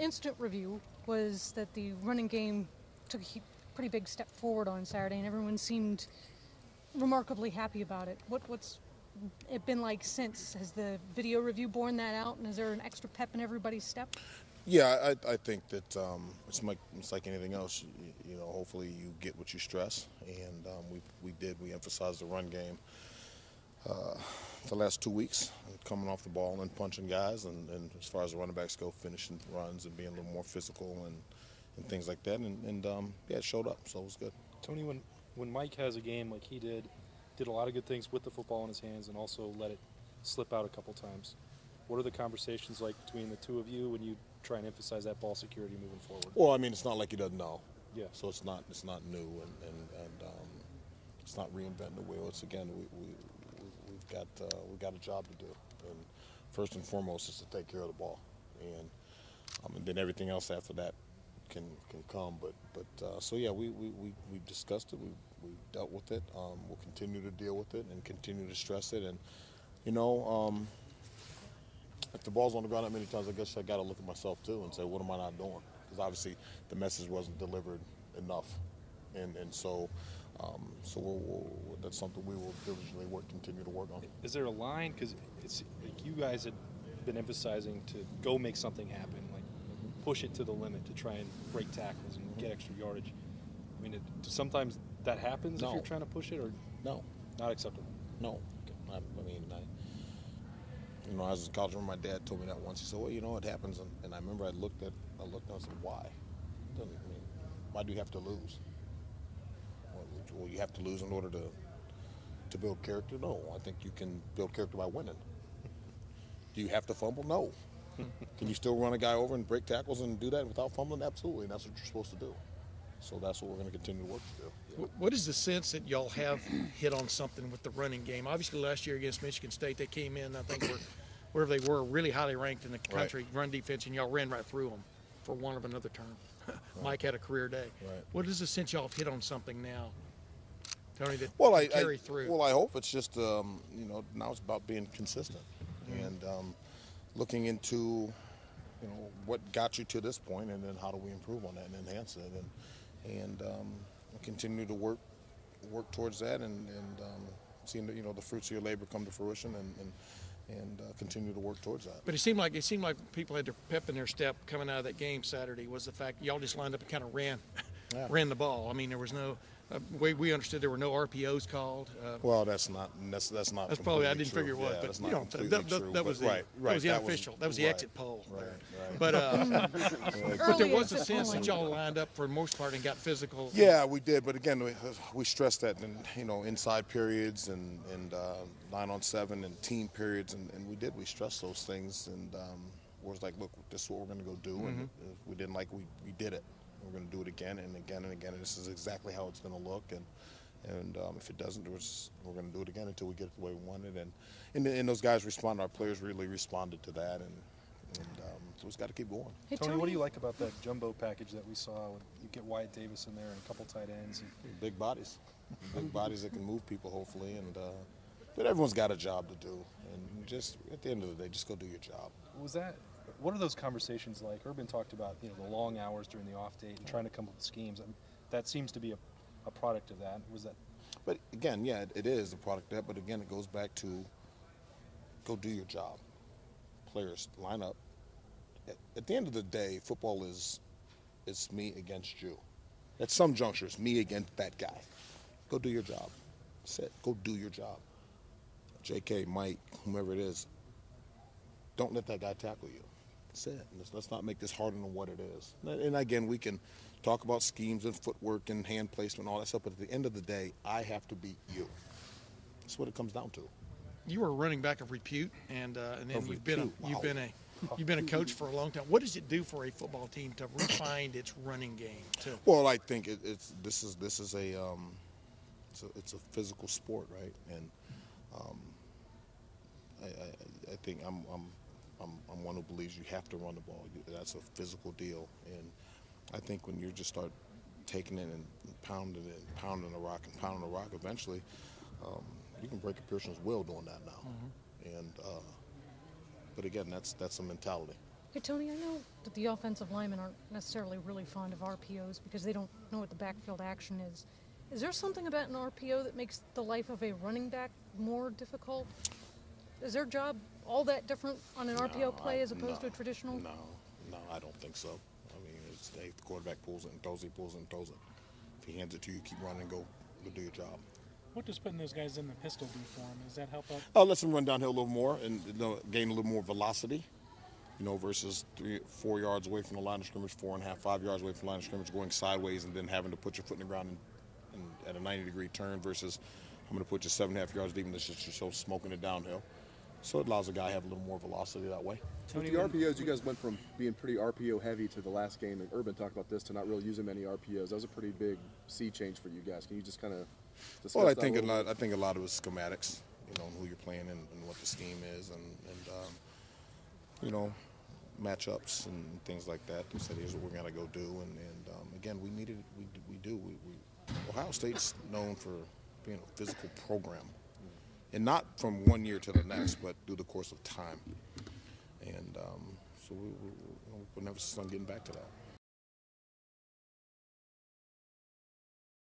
instant review was that the running game took a pretty big step forward on Saturday, and everyone seemed remarkably happy about it. What's it been like since? Has the video review borne that out, and is there an extra pep in everybody's step? Yeah, I think that it's like anything else. You know, hopefully you get what you stress, and we emphasized the run game the last 2 weeks, coming off the ball and punching guys, and as far as the running backs go, finishing runs and being a little more physical and things like that, and yeah, it showed up, so it was good. Tony, when Mike has a game like he did a lot of good things with the football in his hands and also let it slip out a couple times. What are the conversations like between the two of you when you try and emphasize that ball security moving forward? Well, I mean, it's not like he doesn't know. Yeah. So it's not new, and it's not reinventing the wheel. It's, again, we've got a job to do, and first and foremost is to take care of the ball, and then everything else after that can come. But so yeah, we discussed it. We dealt with it. We'll continue to deal with it and continue to stress it. And you know, if the ball's on the ground that many times, I guess I got to look at myself too and say, what am I not doing? Because obviously the message wasn't delivered enough, and so that's something we will diligently continue to work on. Is there a line? Because it's like you guys had been emphasizing to go make something happen, like push it to the limit to try and break tackles and get extra yardage. I mean, sometimes that happens if you're trying to push it, or no, not acceptable. No, I mean, you know, I was in college. My dad told me that once. He said, "Well, you know, it happens," and I remember I looked and I said, "Why? Why do you have to lose? Well, you have to lose in order to build character? No, I think you can build character by winning. Do you have to fumble? No. Can you still run a guy over and break tackles and do that without fumbling? Absolutely, and that's what you're supposed to do. So that's what we're going to continue to work to do." Yeah. What is the sense that y'all have hit on something with the running game? Obviously, last year against Michigan State, they came in, I think, wherever they were, really highly ranked in the country, right. Run defense, and y'all ran right through them, for want of another term. Right. Mike had a career day. Right. What is the sense y'all have hit on something now, Tony, that carry through? Well, I hope it's just, you know, now it's about being consistent and looking into, you know, what got you to this point, and then how do we improve on that and enhance it, and continue to work towards that, and seeing the, you know, the fruits of your labor come to fruition, and continue to work towards that. But it seemed like people had their pep in their step coming out of that game Saturday. Was the fact y'all just lined up and kind of ran the ball. I mean, there was no. We understood there were no RPOs called. Well, that's probably I didn't figure what, but you know, that was the unofficial. That was the exit poll. Right. But but there was a sense that y'all lined up for the most part and got physical. Yeah, we did. But again, we stressed that in, you know, inside periods and 9-on-7 and team periods, and we stressed those things, and was like, look, this is what we're going to go do, and if we didn't like, we did it. We're going to do it again and again and again, and this is exactly how it's going to look. And if it doesn't, we're going to do it again until we get it the way we want it. And those guys responded. Our players really responded to that, and so it's got to keep going. Hey, Tony, what do you like about that jumbo package that we saw? You get Wyatt Davis in there and a couple tight ends. Big bodies that can move people, hopefully. But everyone's got a job to do, and just at the end of the day, just go do your job. What are those conversations like? Urban talked about, you know, the long hours during the off date and trying to come up with schemes. I mean, that seems to be a product of that. Was that? But again, yeah, it is a product of that. But again, it goes back to go do your job. Players line up. At the end of the day, football is me against you. At some junctures, me against that guy. Go do your job. That's it. Go do your job. JK, Mike, whomever it is, don't let that guy tackle you. That's it. Let's not make this harder than what it is. And again, we can talk about schemes and footwork and hand placement and all that stuff, but at the end of the day, I have to beat you. That's what it comes down to. You were a running back of repute, and then you've been a coach for a long time. What does it do for a football team to refine its running game? Well, I think it's a physical sport, right? And I think I'm one who believes you have to run the ball. That's a physical deal, and I think when you just start taking it and pounding the rock, eventually you can break a person's will doing that now. And but again, that's a mentality. Hey, Tony, I know that the offensive linemen aren't necessarily really fond of RPOs because they don't know what the backfield action is. Is there something about an RPO that makes the life of a running back more difficult? Is their job all that different on an RPO play as opposed to a traditional? No, I don't think so. I mean, if the quarterback pulls it and throws it, he pulls it and throws it. If he hands it to you, keep running, go do your job. What does putting those guys in the pistol do for them? Does that help out? Oh, lets them run downhill a little more and gain a little more velocity. Versus 4 yards away from the line of scrimmage, 4.5, 5 yards away from the line of scrimmage, going sideways and then having to put your foot in the ground and at a 90-degree turn versus I'm going to put you 7.5 yards deep and just show smoking it downhill. So it allows the guy to have a little more velocity that way. With the RPOs, you guys went from being pretty RPO heavy to the last game, and Urban talked about this, to not really using many RPOs. That was a pretty big sea change for you guys. Can you just kind of discuss Well, I that think a little bit? I think a lot of it's schematics, and who you're playing and what the scheme is, and matchups and things like that. They said, here's what we're gonna go do, and again, we needed we do. Ohio State's known for being a physical program, and not from one year to the next, but through the course of time. And so we're never on getting back to that.